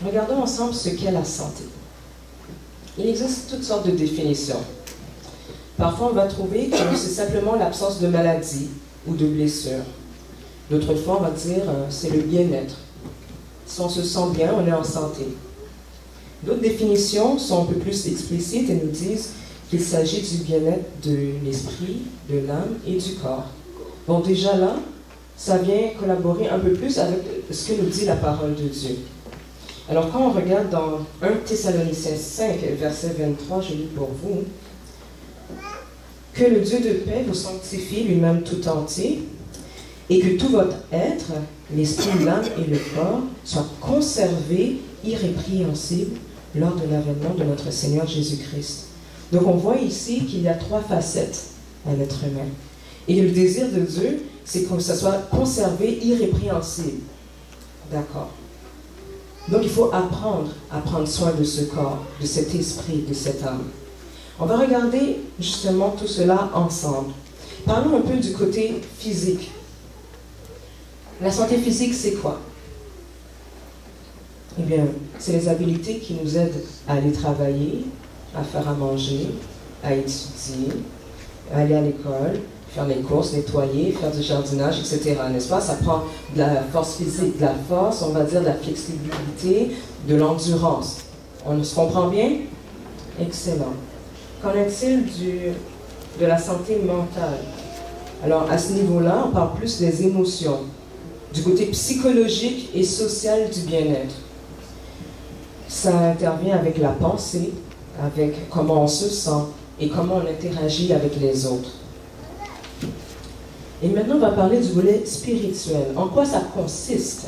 Regardons ensemble ce qu'est la santé. Il existe toutes sortes de définitions. Parfois, on va trouver que c'est simplement l'absence de maladie ou de blessure. D'autres fois, on va dire c'est le bien-être. Si on se sent bien, on est en santé. D'autres définitions sont un peu plus explicites et nous disent qu'il s'agit du bien-être de l'esprit, de l'âme et du corps. Bon, déjà là, ça vient collaborer un peu plus avec ce que nous dit la parole de Dieu. Alors, quand on regarde dans 1 Thessaloniciens 5, verset 23, je lis pour vous, « Que le Dieu de paix vous sanctifie lui-même tout entier, et que tout votre être, l'esprit, l'âme et le corps, soient conservés irrépréhensibles lors de l'avènement de notre Seigneur Jésus-Christ. » Donc, on voit ici qu'il y a 3 facettes à l'être humain. Et le désir de Dieu, c'est que ça soit conservé irrépréhensible. D'accord. Donc, il faut apprendre à prendre soin de ce corps, de cet esprit, de cette âme. On va regarder justement tout cela ensemble. Parlons un peu du côté physique. La santé physique, c'est quoi? Eh bien, c'est les habiletés qui nous aident à aller travailler, à faire à manger, à étudier, à aller à l'école, faire les courses, nettoyer, faire du jardinage, etc. N'est-ce pas? Ça prend de la force physique, de la force, on va dire de la flexibilité, de l'endurance. On se comprend bien? Excellent. Qu'en est-il de la santé mentale? Alors, à ce niveau-là, on parle plus des émotions, du côté psychologique et social du bien-être. Ça intervient avec la pensée, avec comment on se sent et comment on interagit avec les autres. Et maintenant, on va parler du volet spirituel. En quoi ça consiste?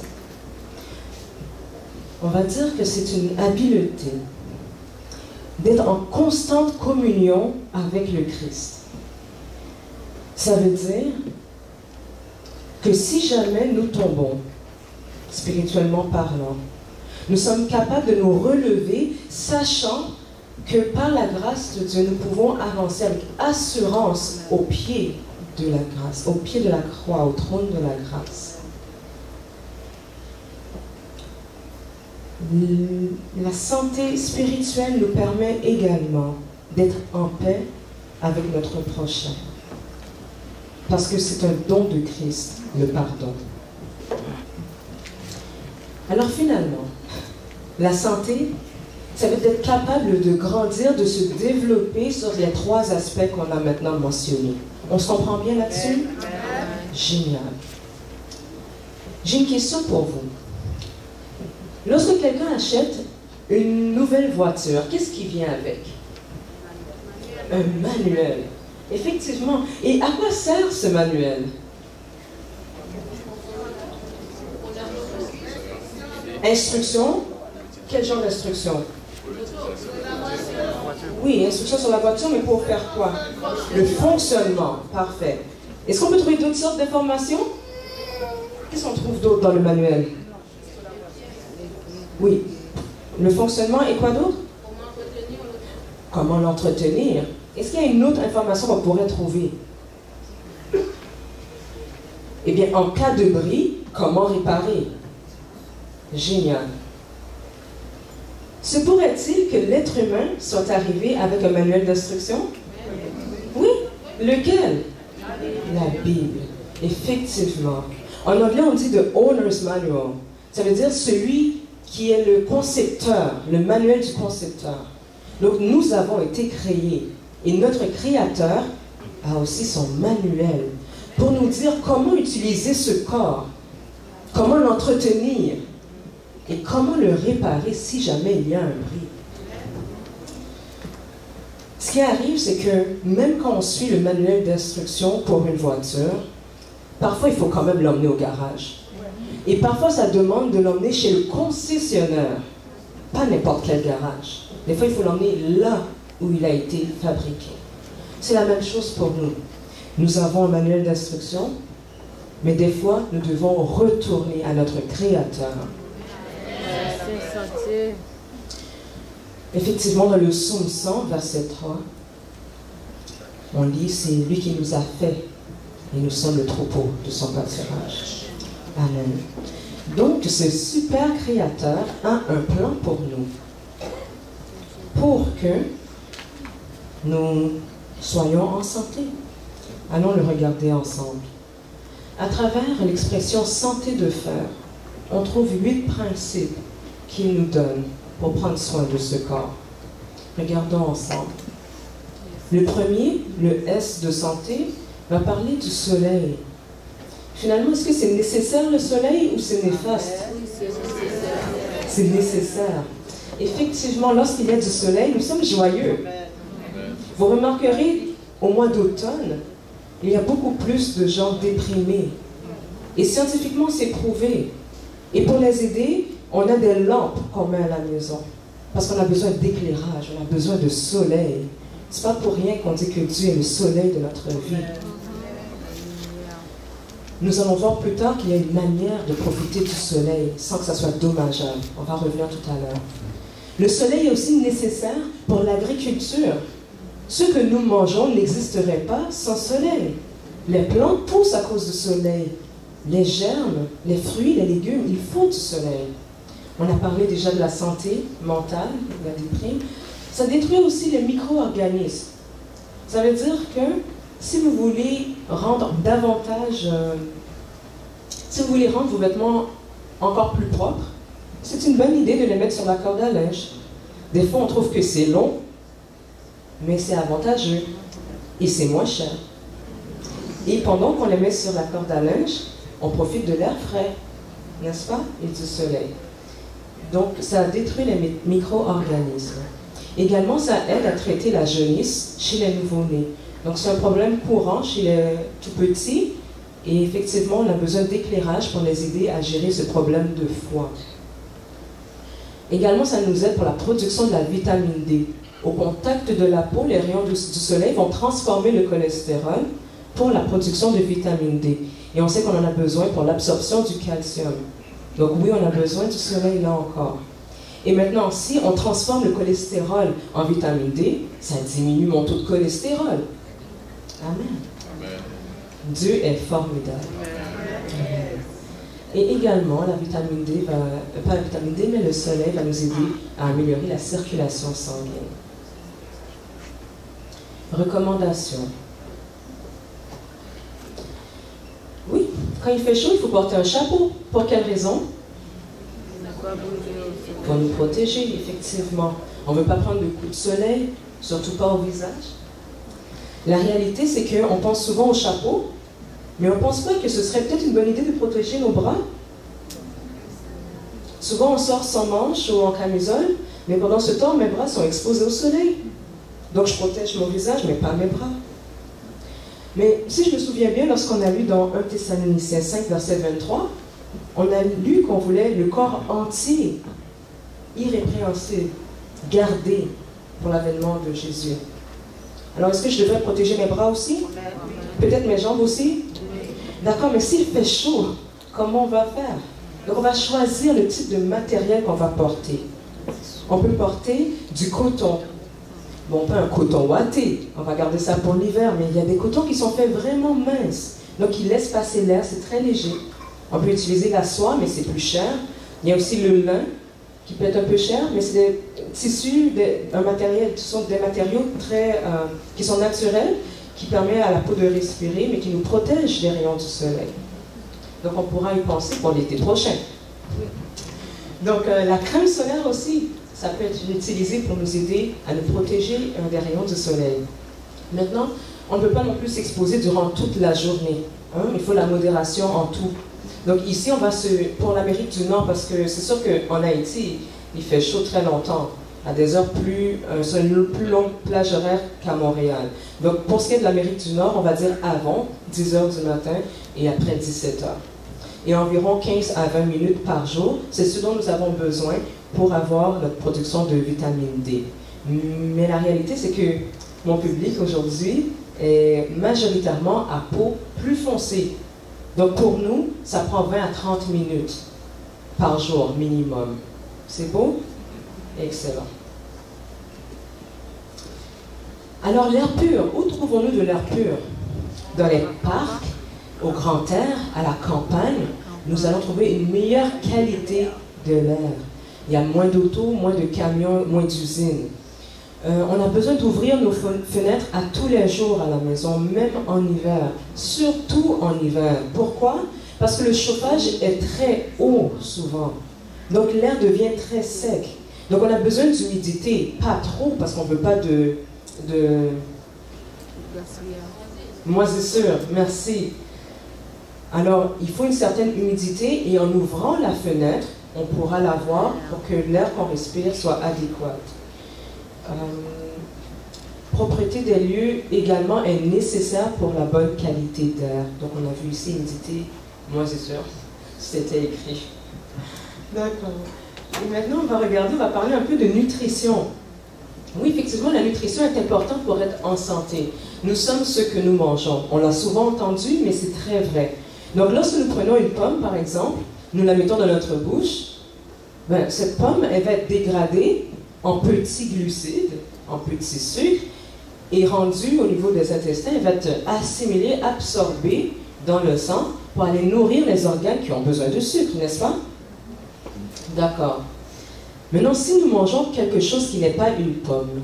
On va dire que c'est une habileté d'être en constante communion avec le Christ. Ça veut dire que si jamais nous tombons, spirituellement parlant, nous sommes capables de nous relever, sachant que par la grâce de Dieu, nous pouvons avancer avec assurance au pied de la grâce, au pied de la croix, au trône de la grâce. La santé spirituelle nous permet également d'être en paix avec notre prochain. Parce que c'est un don de Christ, le pardon. Alors finalement, la santé, ça veut être capable de grandir, de se développer sur les 3 aspects qu'on a maintenant mentionnés. On se comprend bien là-dessus? Génial. J'ai une question pour vous. Lorsque quelqu'un achète une nouvelle voiture, qu'est-ce qui vient avec? Un manuel. Effectivement. Et à quoi sert ce manuel? Instruction? Quel genre d'instruction? Oui, instruction sur la voiture, mais pour faire quoi? Le fonctionnement. Parfait. Est-ce qu'on peut trouver d'autres sortes d'informations? Qu'est-ce qu'on trouve d'autre dans le manuel? Oui. Le fonctionnement et quoi d'autre? Comment l'entretenir? Est-ce qu'il y a une autre information qu'on pourrait trouver? Eh bien, en cas de bris, comment réparer? Génial. Se pourrait-il que l'être humain soit arrivé avec un manuel d'instruction? Oui. Lequel? La Bible. Effectivement. En anglais, on dit the owner's manual. Ça veut dire celui qui est le concepteur, le manuel du concepteur. Donc, nous avons été créés. Et notre Créateur a aussi son manuel pour nous dire comment utiliser ce corps, comment l'entretenir et comment le réparer si jamais il y a un bris. Ce qui arrive, c'est que même quand on suit le manuel d'instruction pour une voiture, parfois il faut quand même l'emmener au garage. Et parfois ça demande de l'emmener chez le concessionnaire, pas n'importe quel garage. Des fois il faut l'emmener là où il a été fabriqué. C'est la même chose pour nous. Nous avons un manuel d'instruction, mais des fois nous devons retourner à notre Créateur. Effectivement, dans le psaume 100, verset 3, on lit, c'est lui qui nous a fait, et nous sommes le troupeau de son pâturage. Amen. Donc, ce super créateur a un plan pour nous, pour que nous soyons en santé. Allons le regarder ensemble. À travers l'expression santé de fer, on trouve 8 principes qu'il nous donne pour prendre soin de ce corps. Regardons ensemble. Le premier, le S de santé, va parler du soleil. Finalement, est-ce que c'est nécessaire le soleil ou c'est néfaste? C'est nécessaire. Effectivement, lorsqu'il y a du soleil, nous sommes joyeux. Vous remarquerez, au mois d'automne, il y a beaucoup plus de gens déprimés. Et scientifiquement, c'est prouvé. Et pour les aider, on a des lampes qu'on met à la maison. Parce qu'on a besoin d'éclairage, on a besoin de soleil. Ce n'est pas pour rien qu'on dit que Dieu est le soleil de notre vie. Nous allons voir plus tard qu'il y a une manière de profiter du soleil sans que ça soit dommageable. On va revenir tout à l'heure. Le soleil est aussi nécessaire pour l'agriculture. Ce que nous mangeons n'existerait pas sans soleil. Les plantes poussent à cause du soleil. Les germes, les fruits, les légumes, il faut du soleil. On a parlé déjà de la santé mentale, de la déprime. Ça détruit aussi les micro-organismes. Ça veut dire que si vous voulez rendre davantage, si vous voulez rendre vos vêtements encore plus propres, c'est une bonne idée de les mettre sur la corde à linge. Des fois, on trouve que c'est long, mais c'est avantageux et c'est moins cher. Et pendant qu'on les met sur la corde à linge, on profite de l'air frais, n'est-ce pas, et du soleil. Donc, ça détruit les micro-organismes. Également, ça aide à traiter la jaunisse chez les nouveau-nés. Donc, c'est un problème courant chez les tout-petits. Et effectivement, on a besoin d'éclairage pour les aider à gérer ce problème de foie. Également, ça nous aide pour la production de la vitamine D. Au contact de la peau, les rayons du soleil vont transformer le cholestérol pour la production de vitamine D. Et on sait qu'on en a besoin pour l'absorption du calcium. Donc oui, on a besoin du soleil là encore. Et maintenant, si on transforme le cholestérol en vitamine D, ça diminue mon taux de cholestérol. Amen. Amen. Dieu est formidable. Amen. Et également, la vitamine D pas la vitamine D, mais le soleil va nous aider à améliorer la circulation sanguine. Recommandations. Oui, quand il fait chaud, il faut porter un chapeau. Pour quelle raison? Pour nous protéger, effectivement. On ne veut pas prendre de coups de soleil, surtout pas au visage. La réalité, c'est qu'on pense souvent au chapeau, mais on ne pense pas que ce serait peut-être une bonne idée de protéger nos bras. Souvent, on sort sans manche ou en camisole, mais pendant ce temps, mes bras sont exposés au soleil. Donc, je protège mon visage, mais pas mes bras. Mais si je me souviens bien, lorsqu'on a lu dans 1 Thessaloniciens 5, verset 23, on a lu qu'on voulait le corps entier, irrépréhensible, gardé pour l'avènement de Jésus. Alors, est-ce que je devrais protéger mes bras aussi? Peut-être mes jambes aussi? D'accord, mais s'il fait chaud, comment on va faire? Donc, on va choisir le type de matériel qu'on va porter. On peut porter du coton. Bon, pas un coton ouaté, on va garder ça pour l'hiver, mais il y a des cotons qui sont faits vraiment minces. Donc, ils laissent passer l'air, c'est très léger. On peut utiliser la soie, mais c'est plus cher. Il y a aussi le lin, qui peut être un peu cher, mais c'est des tissus, ce sont des matériaux qui sont naturels, qui permettent à la peau de respirer, mais qui nous protègent des rayons du soleil. Donc, on pourra y penser pour l'été prochain. Donc, la crème solaire aussi, ça peut être utilisé pour nous aider à nous protéger des rayons du soleil. Maintenant, on ne peut pas non plus s'exposer durant toute la journée. Hein? Il faut la modération en tout. Donc ici, on va pour l'Amérique du Nord, parce que c'est sûr qu'en Haïti, il fait chaud très longtemps, à des heures sur une plus longue plage horaire qu'à Montréal. Donc pour ce qui est de l'Amérique du Nord, on va dire avant 10 heures du matin et après 17 heures. Et environ 15 à 20 minutes par jour, c'est ce dont nous avons besoin pour avoir notre production de vitamine D. Mais la réalité, c'est que mon public aujourd'hui est majoritairement à peau plus foncée. Donc pour nous, ça prend 20 à 30 minutes par jour minimum. C'est beau? Excellent. Alors l'air pur, où trouvons-nous de l'air pur? Dans les parcs, au grand air, à la campagne, nous allons trouver une meilleure qualité de l'air. Il y a moins d'autos, moins de camions, moins d'usines. On a besoin d'ouvrir nos fenêtres à tous les jours à la maison, même en hiver, surtout en hiver. Pourquoi? Parce que le chauffage est très haut souvent, donc l'air devient très sec. Donc on a besoin d'humidité, pas trop parce qu'on ne veut pas de moisissure, merci. Alors il faut une certaine humidité et en ouvrant la fenêtre, on pourra l'avoir pour que l'air qu'on respire soit adéquat. Propreté des lieux également est nécessaire pour la bonne qualité d'air. Donc on a vu ici humidité, moisissure, c'était écrit. D'accord. Et maintenant on va regarder, on va parler un peu de nutrition. Oui, effectivement, la nutrition est importante pour être en santé. Nous sommes ce que nous mangeons. On l'a souvent entendu, mais c'est très vrai. Donc lorsque nous prenons une pomme, par exemple, nous la mettons dans notre bouche, ben, cette pomme, elle va être dégradée en petits glucides, en petits sucres, et rendue au niveau des intestins, elle va être assimilée, absorbée dans le sang pour aller nourrir les organes qui ont besoin de sucre, n'est-ce pas? D'accord. Maintenant, si nous mangeons quelque chose qui n'est pas une pomme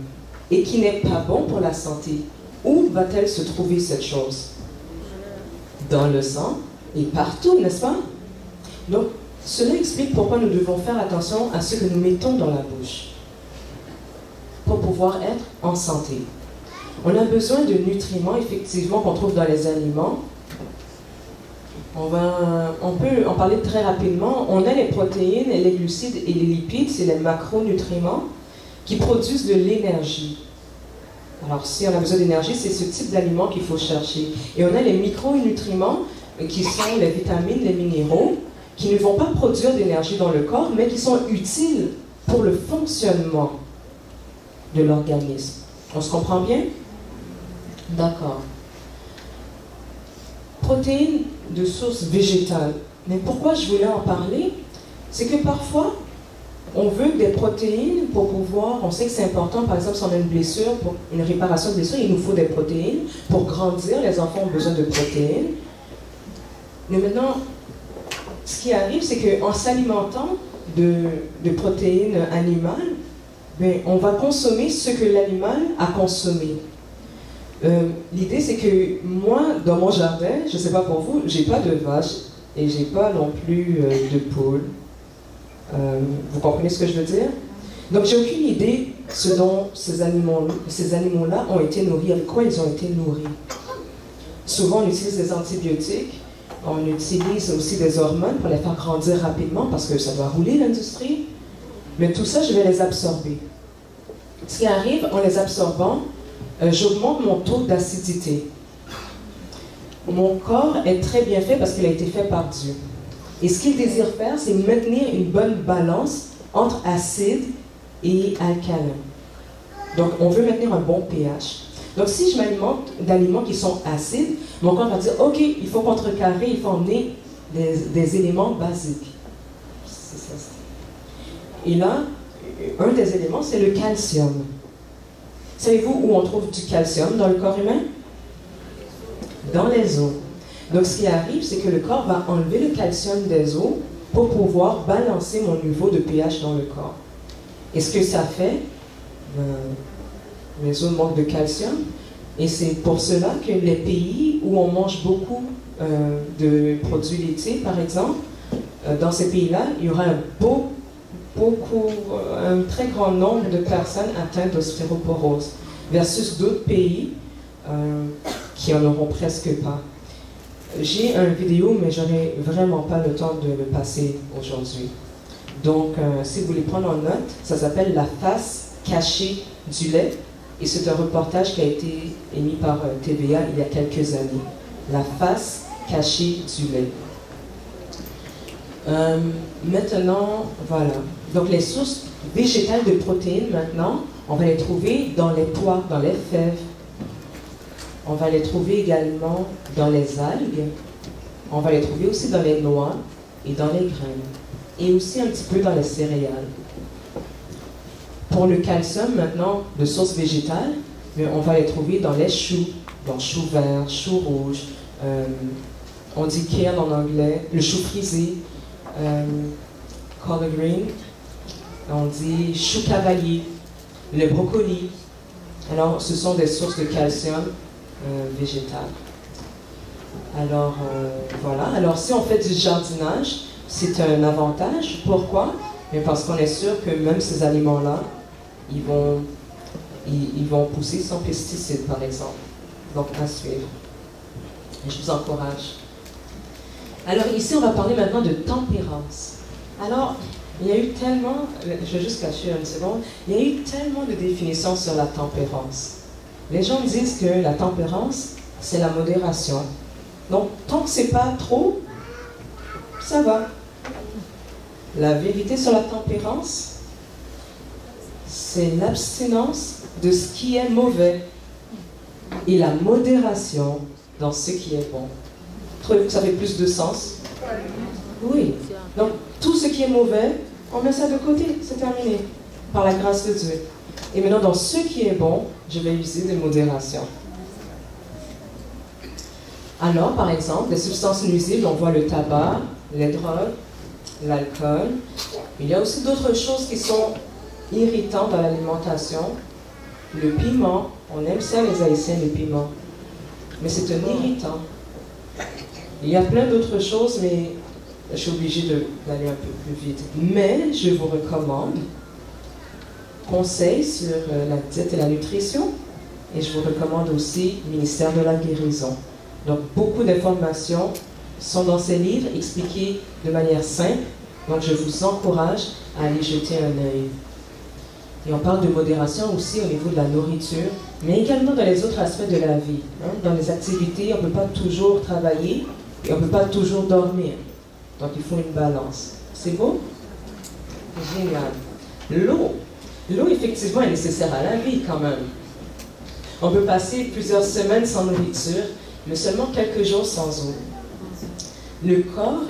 et qui n'est pas bon pour la santé, où va-t-elle se trouver cette chose? Dans le sang et partout, n'est-ce pas? Donc, cela explique pourquoi nous devons faire attention à ce que nous mettons dans la bouche pour pouvoir être en santé. On a besoin de nutriments, effectivement, qu'on trouve dans les aliments. On peut en parler très rapidement. On a les protéines, les glucides et les lipides, c'est les macronutriments qui produisent de l'énergie. Alors, si on a besoin d'énergie, c'est ce type d'aliments qu'il faut chercher. Et on a les micronutriments qui sont les vitamines, les minéraux, qui ne vont pas produire d'énergie dans le corps, mais qui sont utiles pour le fonctionnement de l'organisme. On se comprend bien? D'accord. Protéines de source végétale. Mais pourquoi je voulais en parler? C'est que parfois, on veut des protéines pour pouvoir, on sait que c'est important, par exemple, si on a une blessure, pour une réparation de blessure, il nous faut des protéines. Pour grandir, les enfants ont besoin de protéines. Mais maintenant, ce qui arrive, c'est qu'en s'alimentant de protéines animales, ben, on va consommer ce que l'animal a consommé. L'idée, c'est que moi, dans mon jardin, je ne sais pas pour vous, j'ai pas de vache et j'ai pas non plus de poule. Vous comprenez ce que je veux dire? Donc, j'ai aucune idée ce dont ces animaux-là ont été nourris, avec quoi ils ont été nourris. Souvent, on utilise des antibiotiques, on utilise aussi des hormones pour les faire grandir rapidement parce que ça doit rouler l'industrie. Mais tout ça, je vais les absorber. Ce qui arrive en les absorbant, j'augmente mon taux d'acidité. Mon corps est très bien fait parce qu'il a été fait par Dieu. Et ce qu'il désire faire, c'est maintenir une bonne balance entre acide et alcalin. Donc, on veut maintenir un bon pH. Donc, si je m'alimente d'aliments qui sont acides, mon corps va dire, OK, il faut contrecarrer, il faut emmener des éléments basiques. C'est ça. Et là, un des éléments, c'est le calcium. Savez-vous où on trouve du calcium dans le corps humain? Dans les os. Donc, ce qui arrive, c'est que le corps va enlever le calcium des os pour pouvoir balancer mon niveau de pH dans le corps. Et ce que ça fait, les os manquent de calcium. Et c'est pour cela que les pays où on mange beaucoup de produits laitiers, par exemple, dans ces pays-là, il y aura un très grand nombre de personnes atteintes d'ostéoporose, versus d'autres pays qui en auront presque pas. J'ai une vidéo, mais je n'aurai vraiment pas le temps de le passer aujourd'hui. Donc, si vous voulez prendre en note, ça s'appelle La face cachée du lait. Et c'est un reportage qui a été émis par TVA il y a quelques années. La face cachée du lait. Maintenant, voilà. Donc, les sources végétales de protéines, maintenant, on va les trouver dans les pois, dans les fèves. On va les trouver également dans les algues. On va les trouver aussi dans les noix et dans les graines. Et aussi un petit peu dans les céréales. Pour le calcium, maintenant, de source végétale, on va les trouver dans les choux, dans choux verts, choux rouges, On dit kale en anglais, le chou frisé, collard green. On dit chou cavalier, le brocoli. Alors, ce sont des sources de calcium végétal. Alors, voilà. Alors, si on fait du jardinage, c'est un avantage. Pourquoi? Mais parce qu'on est sûr que même ces aliments-là, ils vont pousser sans pesticides, par exemple. Donc, à suivre. Et je vous encourage. Alors, ici, on va parler maintenant de tempérance. Alors, il y a eu tellement, je vais juste cacher une seconde, il y a eu tellement de définitions sur la tempérance. Les gens disent que la tempérance, c'est la modération. Donc, tant que c'est pas trop, ça va. La vérité sur la tempérance, c'est l'abstinence de ce qui est mauvais et la modération dans ce qui est bon. Trouvez-vous que ça fait plus de sens? Oui. Donc, tout ce qui est mauvais, on met ça de côté, c'est terminé, par la grâce de Dieu. Et maintenant, dans ce qui est bon, je vais user de modération. Alors, par exemple, les substances nuisibles, on voit le tabac, les drogues, l'alcool. Il y a aussi d'autres choses qui sont irritantes dans l'alimentation. Le piment, on aime ça les Haïtiens, le piment. Mais c'est un irritant. Il y a plein d'autres choses, mais je suis obligée d'aller un peu plus vite. Mais je vous recommande conseils sur la diète et la nutrition. Et je vous recommande aussi ministère de la guérison. Donc, beaucoup d'informations sont dans ces livres, expliquées de manière simple. Donc, je vous encourage à aller jeter un œil. Et on parle de modération aussi au niveau de la nourriture, mais également dans les autres aspects de la vie. Dans les activités, on ne peut pas toujours travailler et on ne peut pas toujours dormir. Donc, il faut une balance. C'est beau? Génial. L'eau. L'eau, effectivement, est nécessaire à la vie quand même. On peut passer plusieurs semaines sans nourriture, mais seulement quelques jours sans eau. Le corps,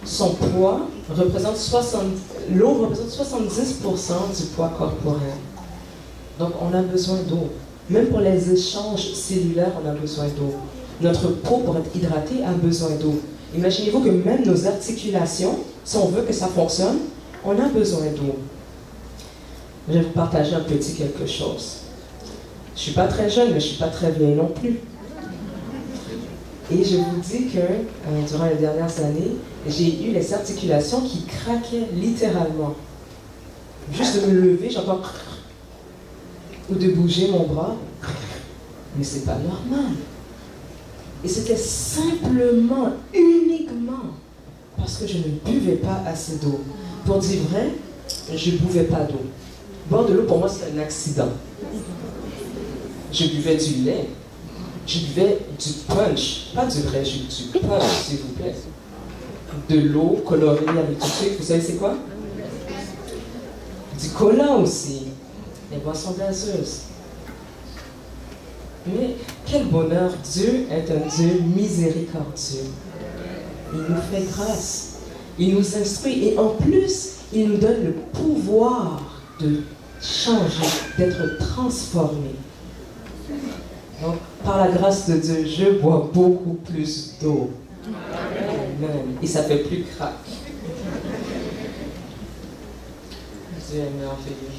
son poids, l'eau représente 70% du poids corporel. Donc, on a besoin d'eau. Même pour les échanges cellulaires, on a besoin d'eau. Notre peau, pour être hydratée, a besoin d'eau. Imaginez-vous que même nos articulations, si on veut que ça fonctionne, on a besoin d'eau. Je vais vous partager un petit quelque chose. Je ne suis pas très jeune, mais je ne suis pas très vieille non plus. Et je vous dis que, durant les dernières années, j'ai eu les articulations qui craquaient littéralement. Juste de me lever, j'entends ou de bouger mon bras. Mais c'est pas normal. Et c'était simplement, uniquement, parce que je ne buvais pas assez d'eau. Pour dire vrai, je ne buvais pas d'eau. Boire de l'eau, pour moi, c'est un accident. Je buvais du lait. Je buvais du punch, pas du vrai jus, du punch, s'il vous plaît. De l'eau colorée avec du sucre, vous savez c'est quoi? Du cola aussi, les boissons gazeuses. Mais quel bonheur, Dieu est un Dieu miséricordieux. Il nous fait grâce, il nous instruit et en plus, il nous donne le pouvoir de changer, d'être transformé. Donc, par la grâce de Dieu, je bois beaucoup plus d'eau. Amen. Et ça fait plus crack. Dieu est merveilleux.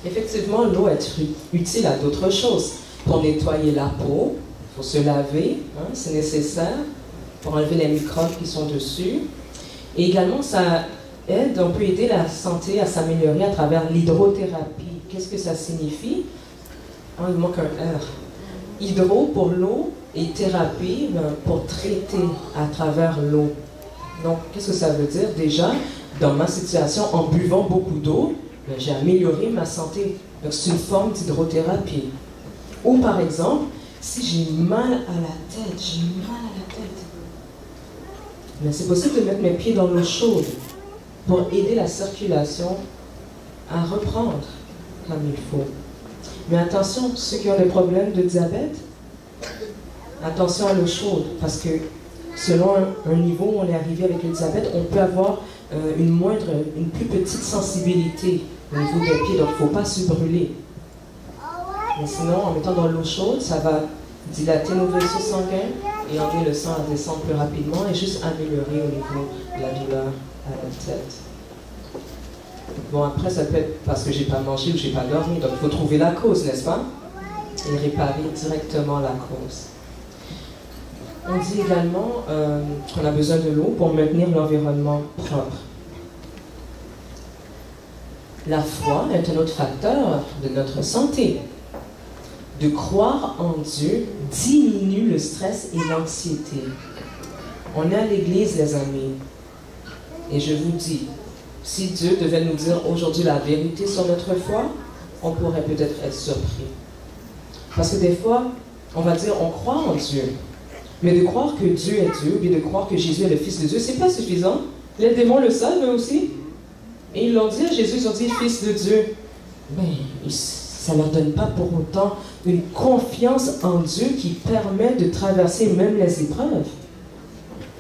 Effectivement, l'eau est utile à d'autres choses. Pour nettoyer la peau, il faut se laver, c'est nécessaire, pour enlever les microbes qui sont dessus. Et également, ça aide, on peut aider la santé à s'améliorer à travers l'hydrothérapie. Qu'est-ce que ça signifie? Il manque un R. Hydro pour l'eau et thérapie pour traiter à travers l'eau. Donc, qu'est-ce que ça veut dire? Déjà, dans ma situation, en buvant beaucoup d'eau, j'ai amélioré ma santé. Donc, c'est une forme d'hydrothérapie. Ou par exemple, si j'ai mal à la tête, mais c'est possible de mettre mes pieds dans l'eau chaude pour aider la circulation à reprendre comme il faut. Mais attention, ceux qui ont des problèmes de diabète, attention à l'eau chaude, parce que selon un niveau où on est arrivé avec le diabète, on peut avoir une plus petite sensibilité au niveau des pieds, donc il ne faut pas se brûler. Mais sinon, en mettant dans l'eau chaude, ça va dilater nos vaisseaux sanguins et emmener le sang à descendre plus rapidement et juste améliorer au niveau de la douleur à la tête. Bon, après, ça peut être parce que j'ai pas mangé ou j'ai pas dormi, donc il faut trouver la cause, n'est-ce pas? Et réparer directement la cause. On dit également qu'on a besoin de l'eau pour maintenir l'environnement propre. La foi est un autre facteur de notre santé. De croire en Dieu diminue le stress et l'anxiété. On est à l'église, les amis, et je vous dis, si Dieu devait nous dire aujourd'hui la vérité sur notre foi, on pourrait peut-être être surpris. Parce que des fois, on va dire on croit en Dieu, mais de croire que Dieu est Dieu, ou bien de croire que Jésus est le Fils de Dieu, c'est pas suffisant. Les démons le savent eux aussi. Et ils l'ont dit à Jésus, ils ont dit Fils de Dieu. Mais ça ne leur donne pas pour autant une confiance en Dieu qui permet de traverser même les épreuves.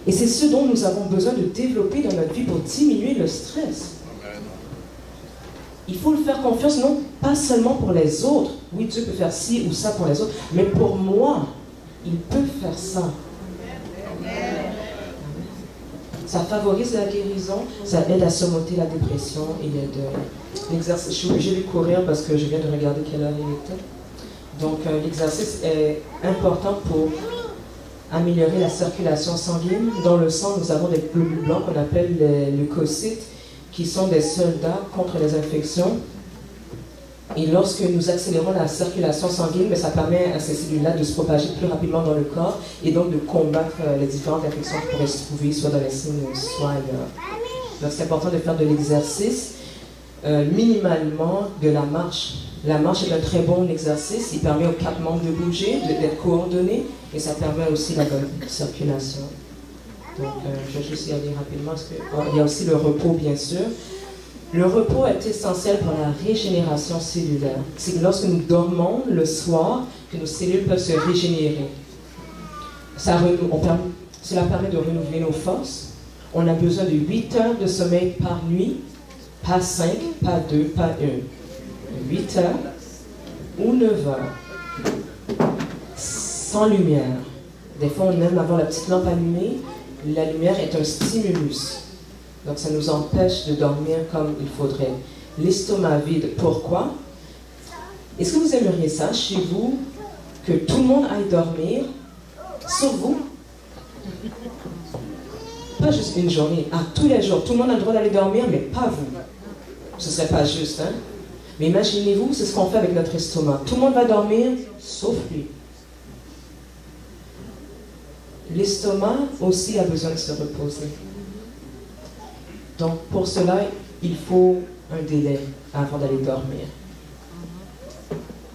Et c'est ce dont nous avons besoin de développer dans notre vie pour diminuer le stress. Il faut le faire confiance, non pas seulement pour les autres. Oui, Dieu peut faire ci ou ça pour les autres, mais pour moi, il peut faire ça. Ça favorise la guérison, ça aide à surmonter la dépression et les deuils. L'exercice, je suis obligée de courir parce que je viens de regarder quelle heure il était. Donc, l'exercice est important pour améliorer la circulation sanguine. Dans le sang, nous avons des globules blancs qu'on appelle les leucocytes, qui sont des soldats contre les infections. Et lorsque nous accélérons la circulation sanguine, mais ça permet à ces cellules-là de se propager plus rapidement dans le corps et donc de combattre les différentes infections qui pourraient se trouver soit dans les signes, soit ailleurs. Donc c'est important de faire de l'exercice, minimalement de la marche. La marche est un très bon exercice, il permet aux 4 membres de bouger, d'être coordonnés, et ça permet aussi la bonne circulation. Donc je vais juste y aller rapidement, parce que, il y a aussi le repos bien sûr. Le repos est essentiel pour la régénération cellulaire. C'est que lorsque nous dormons le soir, que nos cellules peuvent se régénérer. Cela permet de renouveler nos forces. On a besoin de 8 heures de sommeil par nuit, pas 5, pas 2, pas 1. 8 heures ou 9 heures, sans lumière. Des fois, on aime avoir la petite lampe allumée. La lumière est un stimulus. Donc, ça nous empêche de dormir comme il faudrait. L'estomac vide, pourquoi? Est-ce que vous aimeriez ça chez vous, que tout le monde aille dormir, sauf vous? Pas juste une journée, tous les jours. Tout le monde a le droit d'aller dormir, mais pas vous. Ce ne serait pas juste, hein? Mais imaginez-vous, c'est ce qu'on fait avec notre estomac. Tout le monde va dormir, sauf lui. L'estomac aussi a besoin de se reposer. Donc, pour cela, il faut un délai avant d'aller dormir.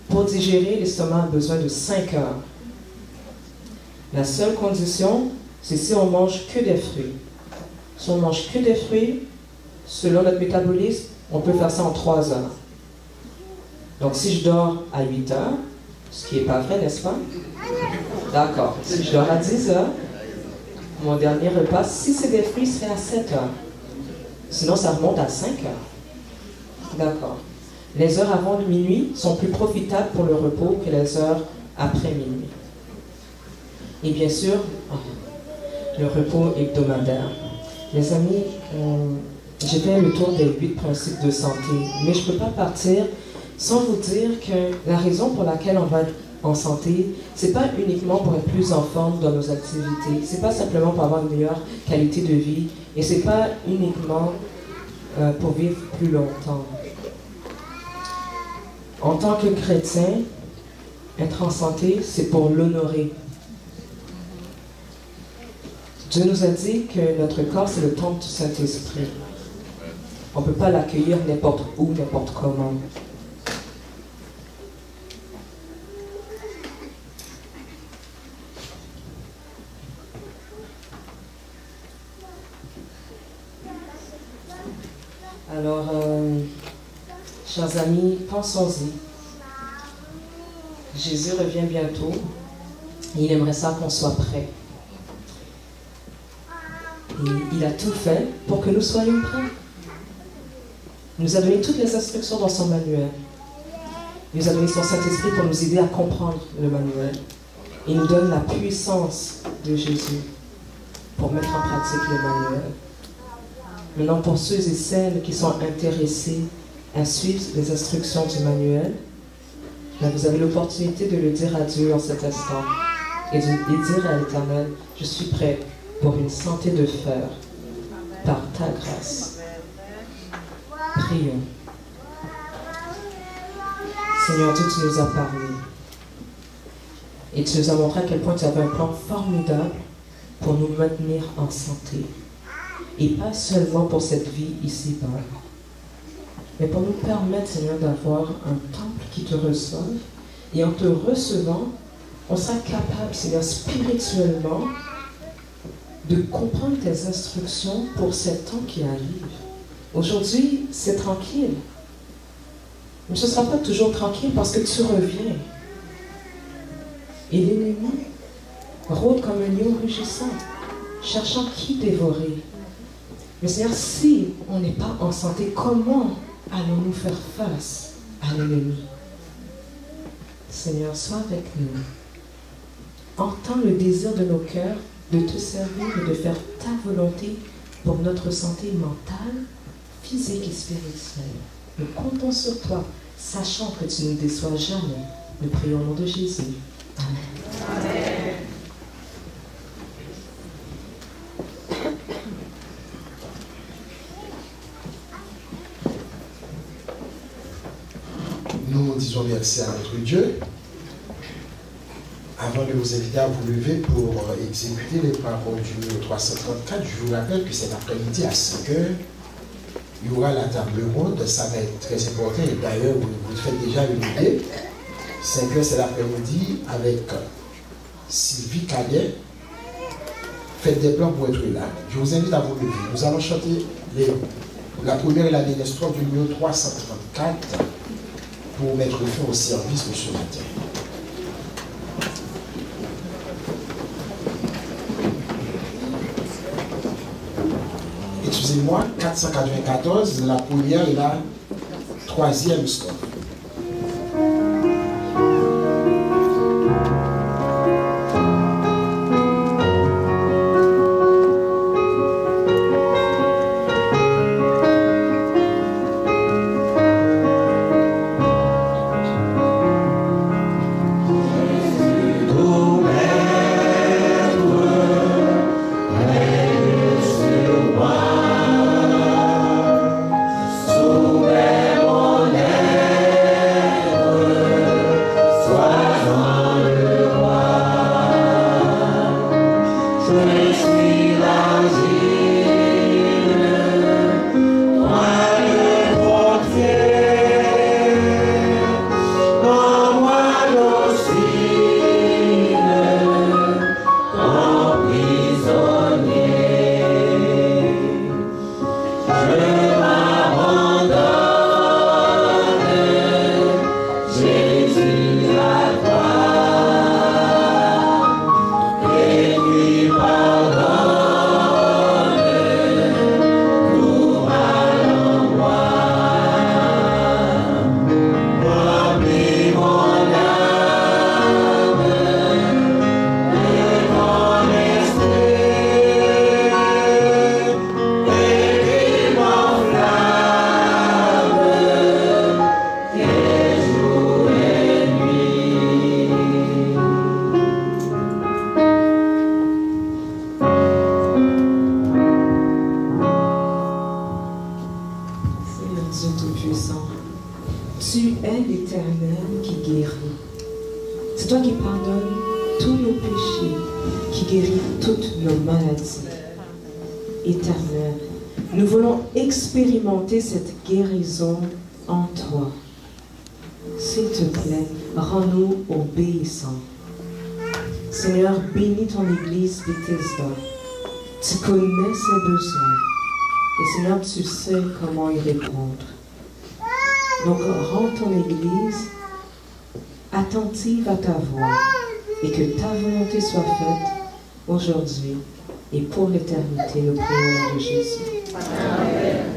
Pour digérer, l'estomac a besoin de 5 heures. La seule condition, c'est si on mange que des fruits. Si on mange que des fruits, selon notre métabolisme, on peut faire ça en 3 heures. Donc, si je dors à 8 heures, ce qui n'est pas vrai, n'est-ce pas? D'accord. Si je dors à 10 heures, mon dernier repas, si c'est des fruits, serait à 7 heures. Sinon, ça remonte à 5 heures. D'accord. Les heures avant minuit sont plus profitables pour le repos que les heures après minuit. Et bien sûr, le repos hebdomadaire. Les amis, j'ai fait le tour des 8 principes de santé, mais je ne peux pas partir sans vous dire que la raison pour laquelle on va être en santé, ce n'est pas uniquement pour être plus en forme dans nos activités, ce n'est pas simplement pour avoir une meilleure qualité de vie, et ce n'est pas uniquement pour vivre plus longtemps. En tant que chrétien, être en santé, c'est pour l'honorer. Dieu nous a dit que notre corps, c'est le temple du Saint-Esprit. On ne peut pas l'accueillir n'importe où, n'importe comment. Alors, chers amis, pensons-y. Jésus revient bientôt et il aimerait ça qu'on soit prêts. Et il a tout fait pour que nous soyons prêts. Il nous a donné toutes les instructions dans son manuel. Il nous a donné son Saint-Esprit pour nous aider à comprendre le manuel. Il nous donne la puissance de Jésus pour mettre en pratique le manuel. Maintenant, pour ceux et celles qui sont intéressés à suivre les instructions du manuel, là, vous avez l'opportunité de le dire à Dieu en cet instant et de dire à l'Éternel, je suis prêt pour une santé de fer par ta grâce. Prions. Seigneur Dieu, tu nous as parlé et tu nous as montré à quel point tu avais un plan formidable pour nous maintenir en santé. Et pas seulement pour cette vie ici-bas, mais pour nous permettre, Seigneur, d'avoir un temple qui te reçoive. Et en te recevant, on sera capable, Seigneur, spirituellement, de comprendre tes instructions pour ce temps qui arrive. Aujourd'hui, c'est tranquille. Mais ce ne sera pas toujours tranquille parce que tu reviens. Et l'ennemi rôde comme un lion rugissant, cherchant qui dévorer. Mais Seigneur, si on n'est pas en santé, comment allons-nous faire face à l'ennemi? Seigneur, sois avec nous. Entends le désir de nos cœurs de te servir et de faire ta volonté pour notre santé mentale, physique et spirituelle. Nous comptons sur toi, sachant que tu ne nous déçois jamais. Nous prions au nom de Jésus. Amen. Amen. Nous disons merci à notre Dieu. Avant de vous inviter à vous lever pour exécuter les paroles du numéro 334, je vous rappelle que cet après-midi à 5 h, il y aura la table ronde. Ça va être très important. Et d'ailleurs, vous faites déjà une idée. 5 h, c'est l'après-midi avec Sylvie Cadet. Faites des plans pour être là. Je vous invite à vous lever. Nous allons chanter la première et la dernière strophe du numéro 334 pour mettre fin au service de ce matin. Excusez-moi, 494, la première et la troisième strophe. Expérimenter cette guérison en toi. S'il te plaît, rends-nous obéissants. Seigneur, bénis ton Église Bethesda. Tu connais ses besoins. Et Seigneur, tu sais comment y répondre. Donc, rends ton Église attentive à ta voix et que ta volonté soit faite aujourd'hui et pour l'éternité. Nous prions au nom de Jésus. Amen.